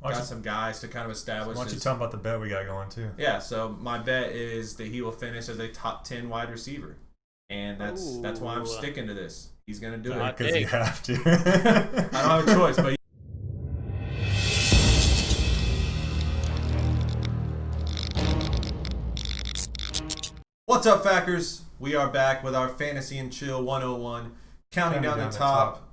Got some guys to kind of establish. Why don't you tell them about the bet we got going too? Yeah, so my bet is that he will finish as a top 10 wide receiver, and that's why I'm sticking to this. He's gonna do it Because you have to. I don't have a choice, but. What's up, Fackers? We are back with our Fantasy and Chill 101, counting down the top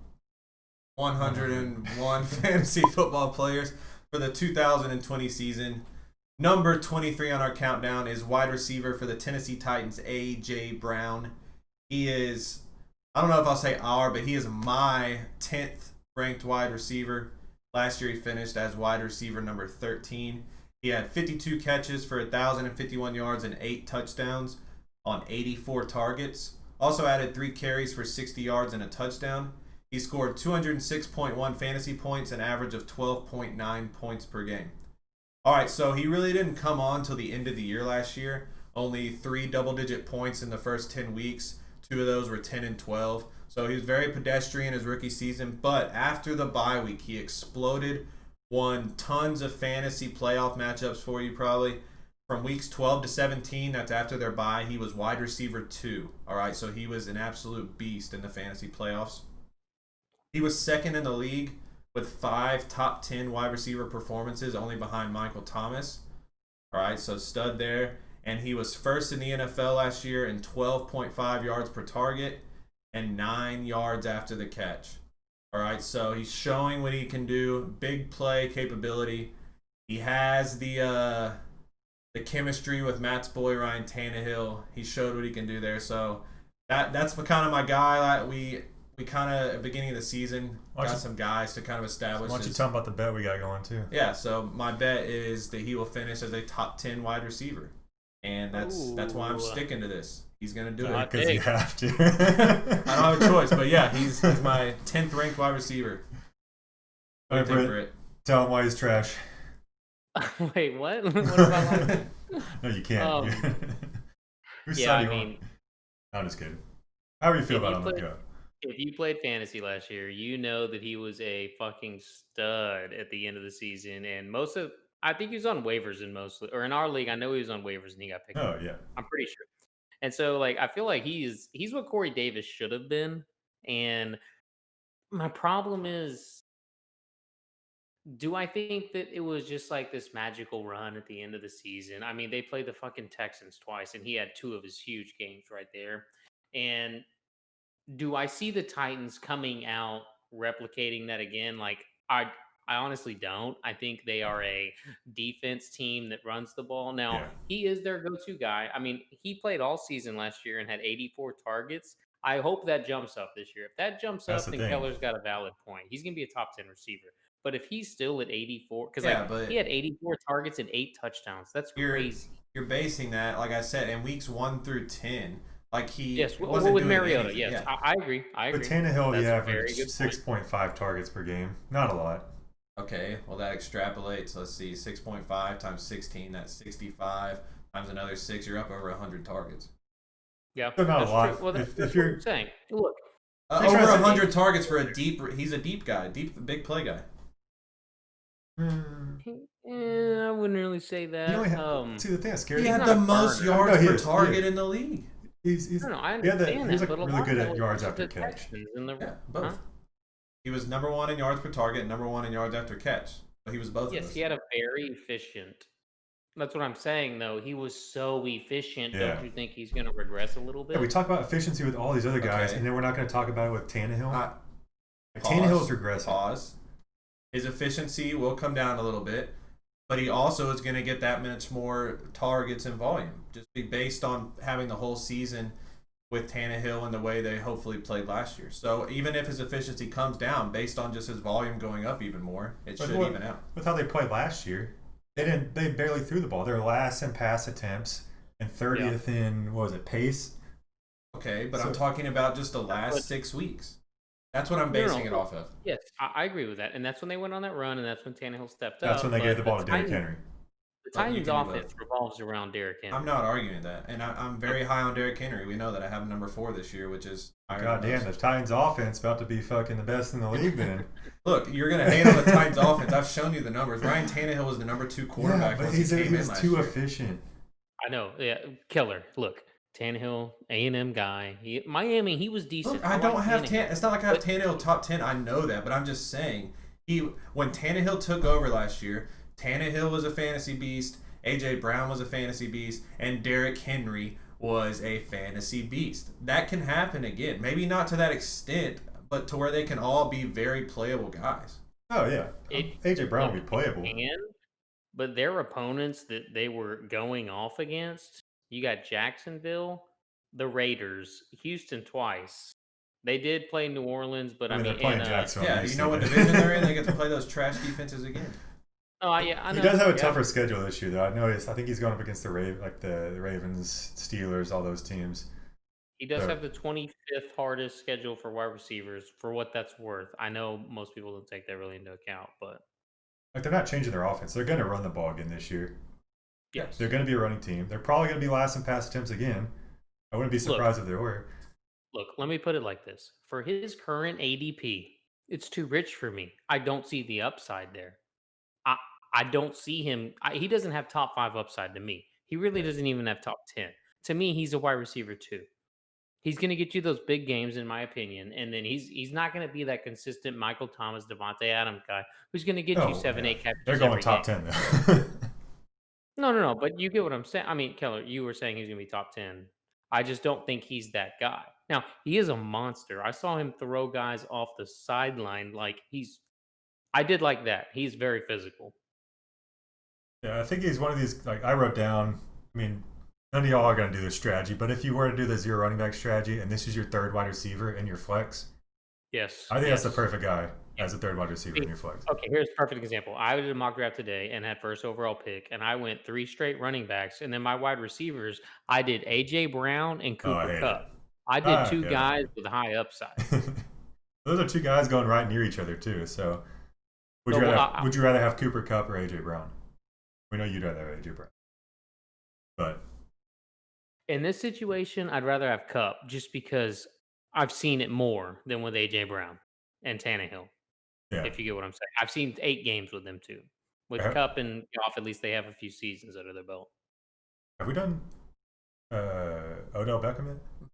101 fantasy football players for the 2020 season. Number 23 on our countdown is wide receiver for the Tennessee Titans, A.J. Brown. He is, I don't know if I'll say our, but he is my 10th ranked wide receiver. Last year he finished as wide receiver number 13. He had 52 catches for 1,051 yards and 8 touchdowns on 84 targets. Also added 3 carries for 60 yards and a touchdown. He scored 206.1 fantasy points, an average of 12.9 points per game. All right, so he really didn't come on till the end of the year last year. Only 3 double-digit points in the first 10 weeks. 2 of those were 10 and 12. So he was very pedestrian his rookie season. But after the bye week, he exploded, won tons of fantasy playoff matchups for you probably. From weeks 12 to 17, that's after their bye, he was wide receiver 2. All right, so he was an absolute beast in the fantasy playoffs. He was second in the league with 5 top 10 wide receiver performances, only behind Michael Thomas. All right, so stud there. And he was first in the NFL last year in 12.5 yards per target and 9 yards after the catch. All right, so he's showing what he can do, big play capability. He has the chemistry with Matt's boy Ryan Tannehill. He showed what he can do there. So that's kind of my guy. We kind of, at the beginning of the season, got some guys to kind of establish. Why don't you tell them about the bet we got going too? Yeah, so my bet is that he will finish as a top 10 wide receiver. And that's why I'm sticking to this. He's going to do it. Because you have to. I don't have a choice, but yeah, he's my 10th ranked wide receiver. What do you think, Britt? Tell him why he's trash. Wait, what? What about like... No, you can't. I'm just kidding. How do you feel about him? If you played fantasy last year, you know that he was a fucking stud at the end of the season, and I think he was on waivers or in our league, I know he was on waivers and he got picked up. Oh yeah, I'm pretty sure. And so, like, I feel like he's what Corey Davis should have been. And my problem is, do I think that it was just like this magical run at the end of the season? I mean, they played the fucking Texans twice, and he had 2 of his huge games right there. And do I see the Titans coming out replicating that again? Like, I honestly don't. I think they are a defense team that runs the ball. Now, He is their go-to guy. I mean, he played all season last year and had 84 targets. I hope that jumps up this year. If that jumps up, then Keller's got a valid point. He's going to be a top 10 receiver. But if he's still at 84, because he had 84 targets and 8 touchdowns. That's crazy. You're basing that, like I said, in weeks 1 through 10. Like with Mariota, yes. Yeah. I agree. But Tannehill, he averaged 6.5 targets per game. Not a lot. Okay, well, that extrapolates. Let's see, 6.5 times 16, that's 65. Times another 6, you're up over 100 targets. Yeah, so not a lot. True. Well, if you're saying, look, over 100 targets for he's a deep guy, big play guy. I wouldn't really say that. See, the thing that's scary. He had the most yards per target in the league. I understand he's really good at yards after catch. Both. Huh? He was number 1 in yards per target and number 1 in yards after catch. So he was both of those. Yes, he had a very efficient. That's what I'm saying, though. He was so efficient. Yeah. Don't you think he's going to regress a little bit? Yeah, we talk about efficiency with all these other guys, and then we're not going to talk about it with Tannehill. Tannehill's regressing. Pause. His efficiency will come down a little bit, but he also is going to get that much more targets and volume. Just be based on having the whole season with Tannehill and the way they hopefully played last year. So even if his efficiency comes down based on just his volume going up even more, it should even out. With how they played last year, they barely threw the ball. They're last in pass attempts and 30th in, what was it, pace? Okay, but I'm talking about just the last 6 weeks. That's what I'm basing it off of. Yes, I agree with that. And that's when they went on that run, and that's when Tannehill stepped up. That's when they gave the ball to Derrick Henry. The But you Titans' can do offense both. revolves around Derrick Henry. I'm not arguing that, and I'm very high on Derrick Henry. We know that I have him number 4 this year, which is higher God than damn, most. the Titans offense about to be fucking the best in the league then. Look, you're gonna hate on the Titans offense. I've shown you the numbers. Ryan Tannehill was the number 2 quarterback. But once he's he came in too last year. efficient. I know. Yeah, killer. Look, Tannehill, A&M guy. Miami, he was decent. Look, I don't have Tannehill. It's not like I have Tannehill top 10. I know that, but I'm just saying when Tannehill took over last year, Tannehill was a fantasy beast. AJ Brown was a fantasy beast, and Derrick Henry was a fantasy beast. That can happen again. Maybe not to that extent, but to where they can all be very playable guys. Oh yeah, AJ Brown will be playable. But their opponents that they were going off against, you got Jacksonville, the Raiders, Houston twice. They did play New Orleans, but I mean, they're playing Jacksonville. Yeah, you know what division they're in? They get to play those trash defenses again. Oh yeah, I know. He does have a tougher schedule this year, though. I noticed. I think he's going up against the Ravens, Steelers, all those teams. He does have the 25th hardest schedule for wide receivers, for what that's worth. I know most people don't take that really into account, but they're not changing their offense. They're going to run the ball again this year. Yes, they're going to be a running team. They're probably going to be last in pass attempts again. I wouldn't be surprised if they were. Look, let me put it like this: for his current ADP, it's too rich for me. I don't see the upside there. I don't see him. He doesn't have top 5 upside to me. He really doesn't even have top 10. To me, he's a wide receiver 2. He's going to get you those big games, in my opinion, and then he's not going to be that consistent Michael Thomas, Devontae Adams guy who's going to get you 7-8 catches. They're going top 10 though. No. But you get what I'm saying. I mean, Keller, you were saying he's going to be top 10. I just don't think he's that guy. Now, he is a monster. I saw him throw guys off the sideline like I did like that. He's very physical. Yeah, I think he's one of these, like I wrote down, I mean, none of y'all are going to do this strategy, but if you were to do the 0 running back strategy and this is your third wide receiver in your flex, yes, I think that's the perfect guy as a third wide receiver in your flex. Okay, here's a perfect example. I did a mock draft today and had first overall pick, and I went 3 straight running backs, and then my wide receivers, I did AJ Brown and Cooper Kupp. I did 2 guys with high upside. Those are 2 guys going right near each other too. So, would you rather have Cooper Kupp or AJ Brown? We know you'd rather have AJ Brown, but in this situation, I'd rather have Kupp just because I've seen it more than with AJ Brown and Tannehill. Yeah. If you get what I'm saying, I've seen 8 games with them too. With Kupp and Goff, at least they have a few seasons under their belt. Have we done Odell Beckham yet?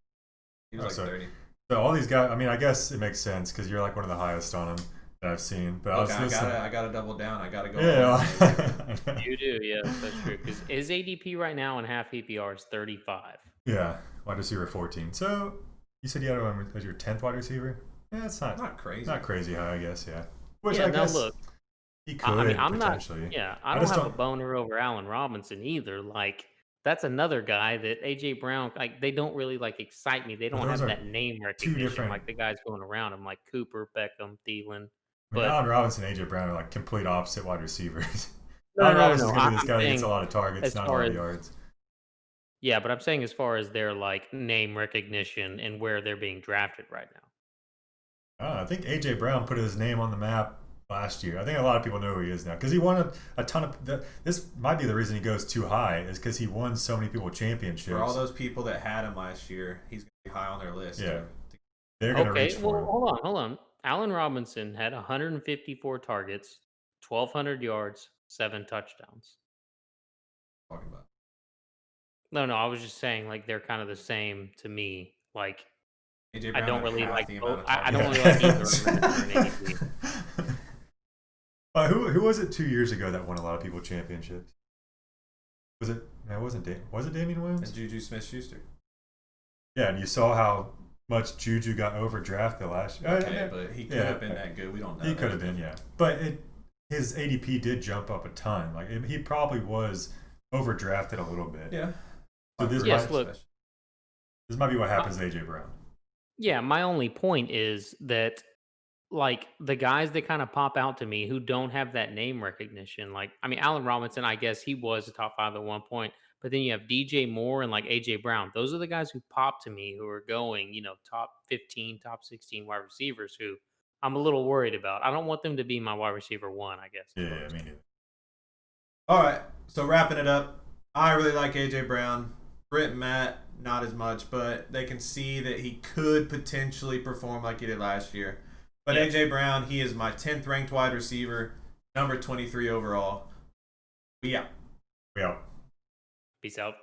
He was 30. So all these guys, I mean, I guess it makes sense because you're like one of the highest on him that I've seen. But look, I gotta double down. I gotta go. Yeah, you do. Yes, that's true. Because his ADP right now in half PPR is 35. Yeah, wide receiver 14. So you said you had him as your 10th wide receiver. Yeah, it's not crazy. Not crazy high, I guess. Yeah. Which I guess look, he could. I mean, I'm potentially. not. Yeah, I don't have a boner over Allen Robinson either. Like, that's another guy that AJ Brown, like, they don't really like excite me. They don't have that name recognition like the guys going around him, like Cooper, Beckham, Thielen. But Allen Robinson and AJ Brown are like complete opposite wide receivers. Allen Robinson's gonna be this guy that gets a lot of targets, not a lot of yards. Yeah, but I'm saying as far as their like name recognition and where they're being drafted right now. I think AJ Brown put his name on the map last year. I think a lot of people know who he is now because he won a ton of. This might be the reason he goes too high is because he won so many people championships. For all those people that had him last year, he's gonna be high on their list. Yeah, they're gonna reach for him. Hold on. Allen Robinson had 154 targets, 1,200 yards, 7 touchdowns. Talking about. No, I was just saying like they're kind of the same to me. Like AJ I Brown don't really like. I don't really like either. Who was it 2 years ago that won a lot of people championships? Was it? No, it wasn't. Was it Damian Williams? And Juju Smith-Schuster. Yeah, and you saw how much Juju got overdrafted last year. Okay, but he could have been that good. We don't know. He could have been, yeah. But his ADP did jump up a ton. Like he probably was overdrafted a little bit. Yeah. So this might be what happens to AJ Brown. Yeah, my only point is that like the guys that kind of pop out to me who don't have that name recognition, like I mean Allen Robinson, I guess he was a top 5 at one point, but then you have DJ Moore and like AJ Brown. Those are the guys who pop to me who are going, top 15, top 16 wide receivers who I'm a little worried about. I don't want them to be my wide receiver 1, I guess. Yeah, me neither. All right. So wrapping it up, I really like AJ Brown. Britt and Matt, not as much, but they can see that he could potentially perform like he did last year. But Yeah. AJ Brown, he is my 10th ranked wide receiver, number 23 overall. We out. We out. Peace out.